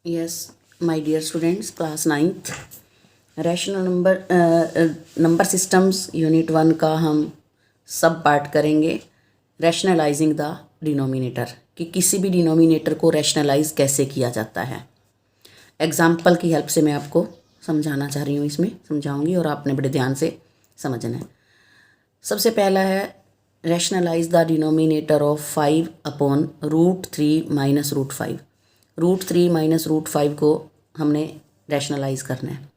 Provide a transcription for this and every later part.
Yes my dear students, class 9th rational number systems unit 1 का हम सब part करेंगे। रैशनलाइजिंग द डिनोमिनेटर, कि किसी भी डिनोमिनेटर को रैशनलाइज कैसे किया जाता है। एग्जाम्पल की हेल्प से मैं आपको समझाना चाह रही हूँ, इसमें समझाऊंगी और आपने बड़े ध्यान से समझना है। सबसे पहला है rationalise the denominator of 5 upon √3 minus √5। √3 minus √5 को हमने रैशनलाइज करना है।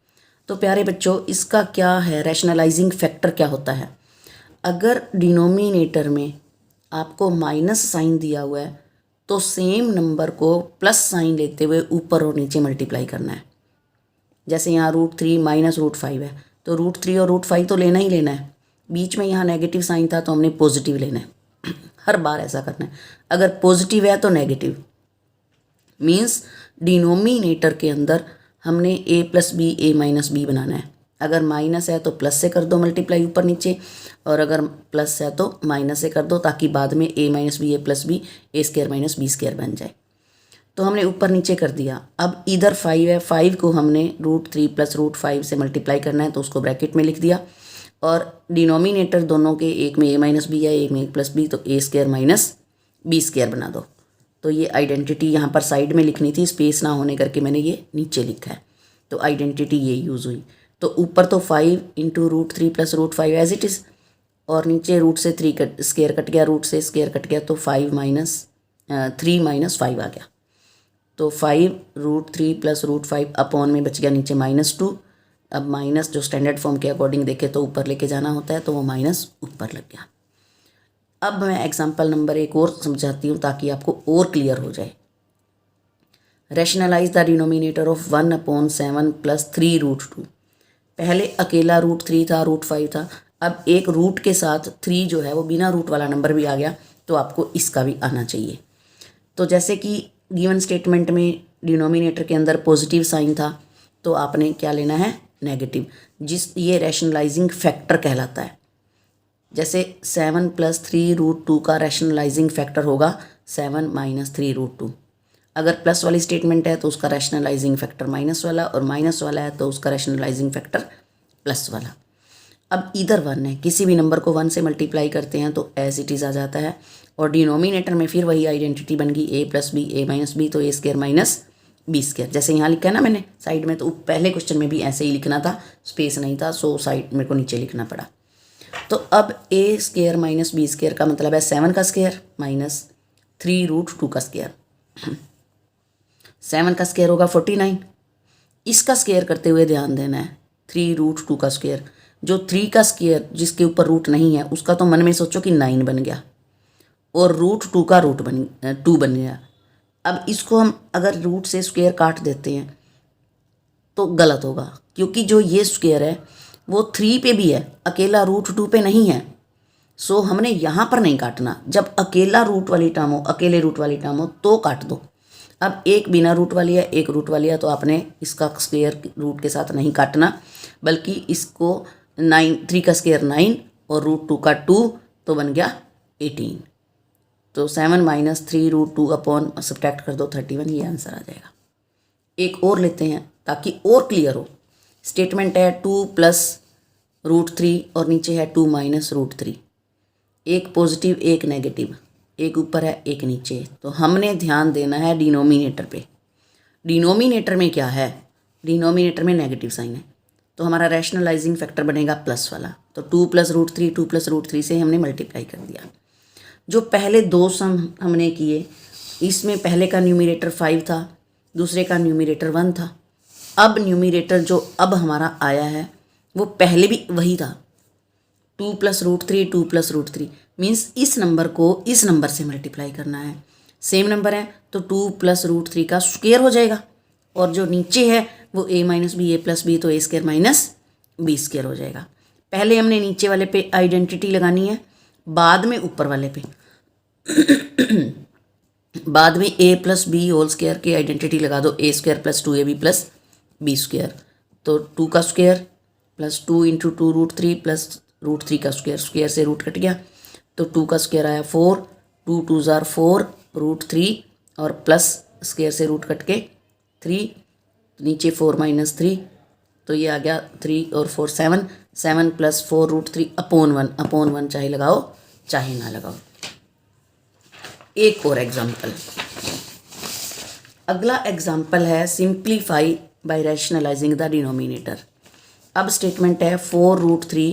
तो प्यारे बच्चों, इसका क्या है, रैशनलाइजिंग फैक्टर क्या होता है। अगर डिनोमिनेटर में आपको माइनस साइन दिया हुआ है तो सेम नंबर को प्लस साइन लेते हुए ऊपर और नीचे मल्टीप्लाई करना है। जैसे यहाँ √3 माइनस √5 है तो √3 और √5 तो लेना ही लेना है। बीच में यहाँ नेगेटिव साइन था तो हमने पॉजिटिव लेना है। हर बार ऐसा करना है। अगर पॉजिटिव है तो नेगेटिव, मीन्स डिनोमिनेटर के अंदर हमने a plus B a minus B बनाना है। अगर माइनस है तो प्लस से कर दो मल्टीप्लाई ऊपर नीचे, और अगर प्लस है तो माइनस से कर दो, ताकि बाद में a minus B a plus B a square minus B square बन जाए। तो हमने ऊपर नीचे कर दिया। अब इधर 5 है, 5 को हमने √3 प्लस √5 से मल्टीप्लाई करना है तो उसको ब्रैकेट में लिख दिया। और डिनोमिनेटर दोनों के, एक में a माइनस बी है एक में प्लस बी, तो a square minus B square बना दो। तो ये आइडेंटिटी यहाँ पर साइड में लिखनी थी, स्पेस ना होने करके मैंने ये नीचे लिखा है। तो आइडेंटिटी ये यूज़ हुई। तो ऊपर तो 5 into √3 plus √5 as it is, और नीचे रूट से 3 स्क्वायर कट गया, रूट से स्क्वायर कट गया, तो 3 माइनस 5 आ गया। तो 5 √3 प्लस √5 अपॉन में बच गया नीचे -2। अब माइनस जो स्टैंडर्ड फॉर्म के अकॉर्डिंग देखे तो ऊपर लेके जाना होता है, तो वो माइनस ऊपर लग गया। अब मैं एग्जाम्पल नंबर 1 और समझाती हूँ ताकि आपको और क्लियर हो जाए। Rationalise the denominator of 1/7 plus 3√2। पहले अकेला √3 था, √5 था। अब एक रूट के साथ 3 जो है वो बिना रूट वाला नंबर भी आ गया, तो आपको इसका भी आना चाहिए। तो जैसे कि गिवन स्टेटमेंट में डिनोमिनेटर के अंदर पॉजिटिव साइन था, तो आपने क्या लेना है, नेगेटिव, ये रैशनलाइजिंग फैक्टर कहलाता है। जैसे 7 प्लस 3√2 का रैशनलाइजिंग फैक्टर होगा 7 माइनस 3√2। अगर प्लस वाली स्टेटमेंट है तो उसका रैशनलाइजिंग फैक्टर माइनस वाला, और माइनस वाला है तो उसका रैशनलाइजिंग फैक्टर प्लस वाला। अब इधर 1 है, किसी भी नंबर को 1 से मल्टीप्लाई करते हैं तो एज इट इज़ आ जाता है। और डिनोमिनेटर में फिर वही आइडेंटिटी बन गई, a plus B a minus B, तो a square minus B square. जैसे यहाँ लिखा है ना मैंने साइड में, तो पहले क्वेश्चन में भी ऐसे ही लिखना था, स्पेस नहीं था, सो साइड मेरे को नीचे लिखना पड़ा। तो अब a square minus B square का मतलब है 7 का स्क्वायर माइनस 3√2 का स्क्वायर। 7 का स्क्वायर होगा 49। इसका स्क्वायर करते हुए ध्यान देना है 3√2 का स्क्वायर। जो 3 का स्क्वायर जिसके ऊपर रूट नहीं है उसका तो मन में सोचो कि 9 बन गया, और √2 का 2 बन गया। अब इसको हम अगर रूट से स्क्वायर काट देते हैं तो गलत होगा, क्योंकि जो ये स्क्वायर है वो 3 पे भी है, अकेला √2 पे नहीं है। सो हमने यहाँ पर नहीं काटना। जब अकेला रूट वाली टर्म हो, अकेले रूट वाली टर्म हो तो काट दो। अब एक बिना रूट वाली है, एक रूट वाली है, तो आपने इसका स्क्वायर रूट के साथ नहीं काटना, बल्कि इसको 3 का स्क्वायर 9 और √2 का 2, तो बन गया 18। तो 7 माइनस 3√2 अपॉन सब्ट्रैक्ट कर दो 31, ये आंसर आ जाएगा। एक और लेते हैं ताकि और क्लियर हो। स्टेटमेंट है 2 प्लस √3 और नीचे है 2 माइनस √3। एक पॉजिटिव एक नेगेटिव, एक ऊपर है एक नीचे। तो हमने ध्यान देना है डिनोमिनेटर पे। डिनोमिनेटर में क्या है, डिनोमिनेटर में नेगेटिव साइन है, तो हमारा रैशनलाइजिंग फैक्टर बनेगा प्लस वाला। तो 2 प्लस √3 से हमने मल्टीप्लाई कर दिया। जो पहले 2 सम हमने किए, इसमें पहले का न्यूमरेटर 5 था, दूसरे का न्यूमरेटर 1 था। अब न्यूमरेटर जो अब हमारा आया है वो पहले भी वही था, 2 प्लस √3 मीन्स इस नंबर को इस नंबर से मल्टीप्लाई करना है। सेम नंबर है तो 2 प्लस √3 का स्क्वायर हो जाएगा, और जो नीचे है वो a minus B a plus B, तो a square minus B square हो जाएगा। पहले हमने नीचे वाले पे आइडेंटिटी लगानी है, बाद में ऊपर वाले पे बाद में a plus B whole square की आइडेंटिटी लगा दो, a square plus 2ab plus B square. तो 2 का स्क्वायर प्लस 2 इंटू 2√3 प्लस √3 का स्क्वायर, स्क्वायर से रूट कट गया, तो 2 का स्क्वायर आया 4, 2 2 ज़ार 4 √3, और प्लस स्क्वायर से रूट कट के 3, नीचे 4 माइनस 3, तो ये आ गया 3 और 4 7, 7 प्लस 4 रूट 3 अपॉन 1 चाहे लगाओ चाहे ना लगाओ। एक और एग्जाम्पल, अगला एग्जाम्पल है simplify by rationalising the denominator. अब स्टेटमेंट है 4 root 3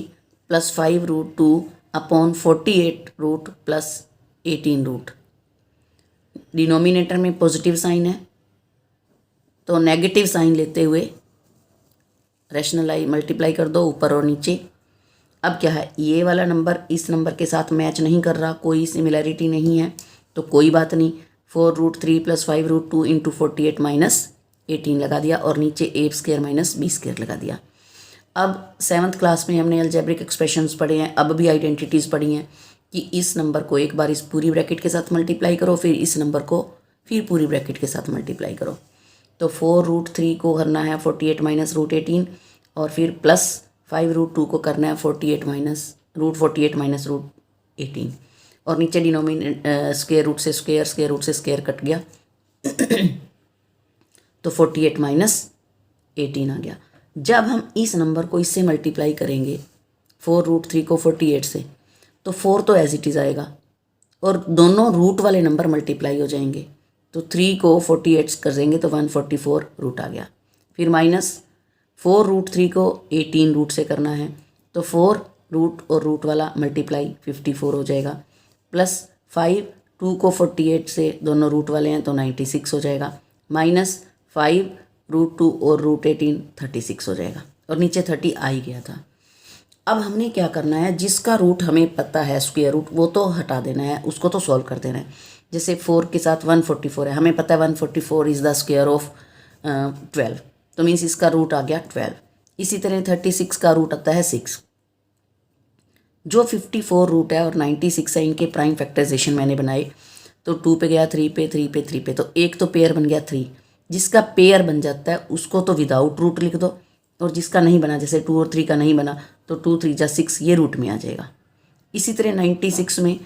plus 5 root 2 upon 48 root plus 18 root. Denominator में पॉजिटिव साइन है तो नेगेटिव साइन लेते हुए रैशनलाइज मल्टीप्लाई कर दो ऊपर और नीचे। अब क्या है, ये वाला नंबर इस नंबर के साथ मैच नहीं कर रहा, कोई सिमिलैरिटी नहीं है, तो कोई बात नहीं, 4 root 3 plus 5 root 2 into 48 minus 18 लगा दिया और नीचे A square minus B square लगा दिया। अब 7th क्लास में हमने अलजेब्रिक एक्सप्रेशंस पढ़े हैं, अब भी आइडेंटिटीज़ पढ़ी हैं कि इस नंबर को एक बार इस पूरी ब्रैकेट के साथ मल्टीप्लाई करो, फिर इस नंबर को फिर पूरी ब्रैकेट के साथ मल्टीप्लाई करो। तो 4 रूट 3 को करना है 48 माइनस रूट 18 और फिर प्लस 5 रूट 2 को करना है 48 माइनस रूट 18 और नीचे डिनोमिनेट स्क्वायर रूट से स्क्वायर कट गया तो 48 माइनस 18 आ गया। जब हम इस नंबर को इससे मल्टीप्लाई करेंगे 4 रूट 3 को 48 से, तो 4 तो एज इट इज़ आएगा और दोनों रूट वाले नंबर मल्टीप्लाई हो जाएंगे, तो 3 को 48 कर देंगे तो 144 रूट आ गया। फिर माइनस 4 रूट 3 को 18 रूट से करना है तो 4 रूट और रूट वाला मल्टीप्लाई 54 हो जाएगा, प्लस 5 2 को 48 से दोनों रूट वाले हैं तो 96 हो जाएगा, माइनस 5 रूट 2 और रूट 18 36 हो जाएगा और नीचे 30 आ ही गया था। अब हमने क्या करना है, जिसका रूट हमें पता है स्क्वायर रूट वो तो हटा देना है, उसको तो सॉल्व कर देना है। जैसे 4 के साथ 144 है, हमें पता है 144 इज़ द स्क्वायर ऑफ 12, तो मीन्स इसका रूट आ गया 12। इसी तरह 36 का रूट आता है 6। जो 54 रूट है और 96 है, इनके प्राइम फैक्टराइजेशन मैंने बनाए, तो 2 पे गया 3 पे 3 पे 3 पे, तो एक तो पेयर बन गया 3। जिसका पेयर बन जाता है उसको तो विदाउट रूट लिख दो, और जिसका नहीं बना, जैसे 2 और 3 का नहीं बना, तो 2 3 जा 6 ये रूट में आ जाएगा। इसी तरह 96 में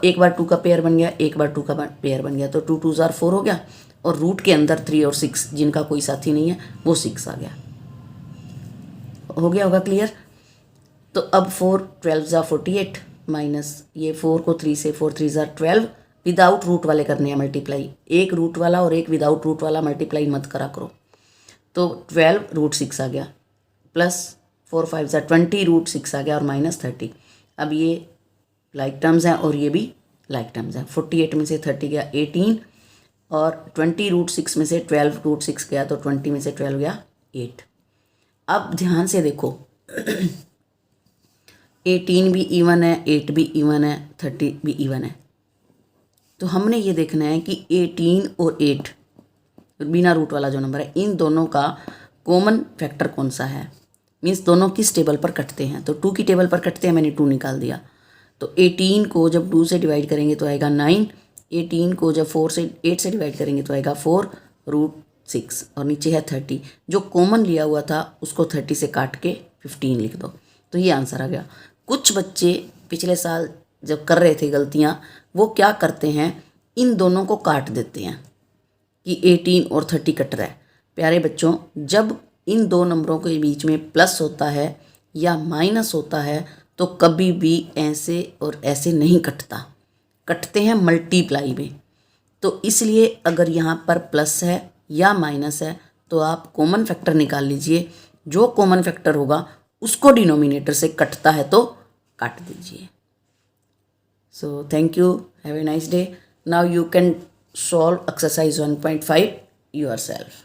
एक बार 2 का पेयर बन गया, एक बार 2 का पेयर बन गया, तो 2 2 जार 4 हो गया और रूट के अंदर 3 और 6 जिनका कोई साथी नहीं है वो 6 आ गया। हो गया होगा क्लियर। तो अब 4 12 जा 48 माइनस ये 4 को 3 से 4 3 जा 12, विदाउट रूट वाले करने हैं मल्टीप्लाई, एक रूट वाला और एक विदाउट रूट वाला मल्टीप्लाई मत करा करो। तो 12 रूट 6 आ गया, प्लस 4 5 जा 20 रूट 6 आ गया और माइनस 30। अब ये लाइक टर्म्स हैं और ये भी लाइक टर्म्स हैं। 48 में से 30 गया 18 और 20 रूट 6 में से 12 रूट 6 गया तो 20 में से 12 गया 8। अब ध्यान से देखो 18 भी इवन है, 8 भी इवन है, 30 भी इवन है। तो हमने ये देखना है कि 18 और 8 बिना रूट वाला जो नंबर है, इन दोनों का कॉमन फैक्टर कौन सा है, मीन्स दोनों किस टेबल पर कटते हैं। तो 2 की टेबल पर कटते हैं, मैंने 2 निकाल दिया। तो 18 को जब 2 से डिवाइड करेंगे तो आएगा 9, 18 को जब 8 से डिवाइड करेंगे तो आएगा 4 रूट 6 और नीचे है 30। जो कॉमन लिया हुआ था उसको 30 से काट के 15 लिख दो, तो ये आंसर आ गया। कुछ बच्चे पिछले साल जब कर रहे थे गलतियाँ, वो क्या करते हैं, इन दोनों को काट देते हैं कि 18 और 30 कट रहा है। प्यारे बच्चों, जब इन दो नंबरों के बीच में प्लस होता है या माइनस होता है तो कभी भी ऐसे और ऐसे नहीं कटता, कटते हैं मल्टीप्लाई में। तो इसलिए अगर यहाँ पर प्लस है या माइनस है तो आप कॉमन फैक्टर निकाल लीजिए, जो कॉमन फैक्टर होगा उसको डिनोमिनेटर से कटता है तो काट दीजिए। So thank you, have a nice day. Now you can solve exercise 1.5 yourself.